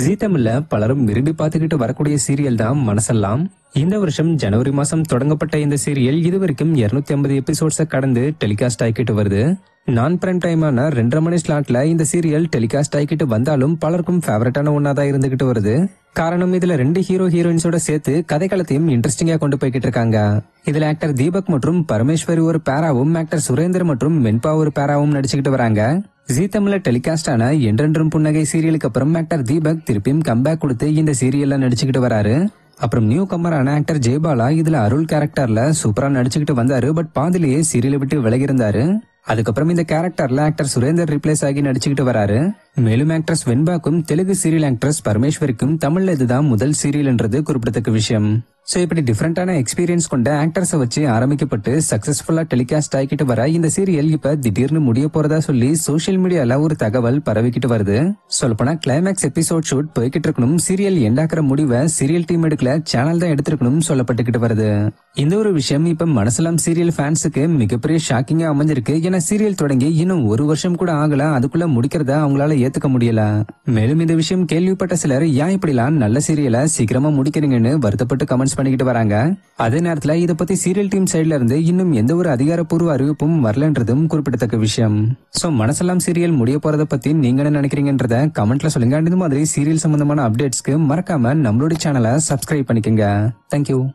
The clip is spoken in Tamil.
ஜீ தமிழ்ல பலரும் விரும்பி பார்த்துக்கிட்டு வரக்கூடிய சீரியல் தான் மனசெல்லாம். இந்த வருஷம் ஜனவரி மாசம் தொடங்கப்பட்ட இந்த சீரியல் இதுவரைக்கும் 250 எபிசோட்ஸை கடந்து டெலிகாஸ்ட் ஆகிட்டு வருது. நான் பிரைம் டைமான 2.5 மணி ஸ்லாட்ல இந்த சீரியல் டெலிகாஸ்ட் ஆகிட்டு வந்தாலும் பலருக்கும் ஃபேவரட்டான ஒன்னாதான் இருந்துகிட்டு வருது. காரணம் இதுல 2 ஹீரோயின்ஸோட சேர்த்து கதைக்களத்தையும் இன்ட்ரெஸ்டிங்கா கொண்டு போய்கிட்டு இருக்காங்க. இதுல ஆக்டர் தீபக் மற்றும் பரமேஸ்வரி ஒரு பேராவும், ஆக்டர் சுரேந்தர் மற்றும் வெண்பா ஒரு பேராவும் நடிச்சுக்கிட்டு வராங்க. ஜீ தமிழ்ல டெலிகாஸ்ட் ஆன என்றென்றும் புன்னகை சீரியலுக்கு அப்புறம் ஆக்டர் தீபக் திருப்பியும் கம்பேக் கொடுத்து இந்த சீரியல்ல நடிச்சுக்கிட்டு வராரு. அப்புறம் நியூ கம்மரான ஆக்டர் ஜெயபாலா இதுல அருள் கேரக்டர்ல சூப்பரா நடிச்சுக்கிட்டு வந்தாரு. பட் பாதிலேயே சீரியலை விட்டு விலகி இருந்தாரு. அதுக்கப்புறம் இந்த கேரக்டர்ல ஆக்டர் சுரேந்தர் ரிப்ளேஸ் ஆகி நடிச்சுக்கிட்டு வராரு. மேலும் ஆக்ட்ரஸ் வெண்பாக்கும் தெலுங்கு சீரியல் ஆக்ட்ரஸ் பரமேஸ்வரிக்கும் தமிழ்ல இதுதான் முதல் சீரியல்ன்றது குறிப்பிடத்தக்க விஷயம். சோ இப்படி டிஃபரெண்டான எக்ஸ்பீரியன்ஸ் கொண்ட ஆக்டர்ஸை வச்சு ஆரம்பிக்கப்பட்டு சக்சஸ்ஃபுல்லா டெலிகாஸ்ட் ஆகிட்டு வர இந்த சீரியல் இப்ப திடீர்னு முடிய போறதா சொல்லி சோசியல் மீடியால ஒரு தகவல் பரவிக்கிட்டு வருது. சொல்லப்போனா கிளைமேக்ஸ் எபிசோட் ஷூட் போய்கிட்டு இருக்கணும், சீரியல் எண்டாக்குற முடிவை சீரியல் டீம் எடுக்கல, சேனல் தான் எடுத்திருக்கணும் சொல்லப்பட்டுக்கிட்டு வருது. இந்த ஒரு விஷயம் இப்ப மனசெல்லாம் சீரியல் ஃபேன்ஸுக்கு மிகப்பெரிய ஷாக்கிங்கா அமைஞ்சிருக்கு. ஏன்னா சீரியல் தொடங்கி இன்னும் 1 வருஷம் கூட ஆகல, அதுக்குள்ள முடிக்கிறத அவங்களால ஏத்துக்க முடியல. மேலும் இந்த விஷயம் கேள்விப்பட்ட சிலர் ஏன் இப்படிலாம் நல்ல சீரியலை சீக்கிரமா முடிக்கிறீங்கன்னு வருத்தப்பட்டு கமெண்ட்ஸ் பண்ணிக்கிட்டு வராங்க. அதே நேரத்துல இத பத்தி சீரியல் டீம் சைட்ல இருந்து இன்னும் எந்த ஒரு அதிகாரப்பூர்வ அறிவிப்பும் வரலன்றதும் குறிப்பிடத்தக்க விஷயம். சோ மனசெல்லாம் சீரியல் முடிய போறத பத்தி நீங்க என்ன நினைக்கிறீங்கன்றத கமெண்ட்ல சொல்லுங்க. இந்த மாதிரி சீரியல் சம்பந்தமான அப்டேட்ஸ்க்கு மறக்காம நம்மளோட சேனலை சப்ஸ்கிரைப் பண்ணிக்கங்க. தேங்க்யூ.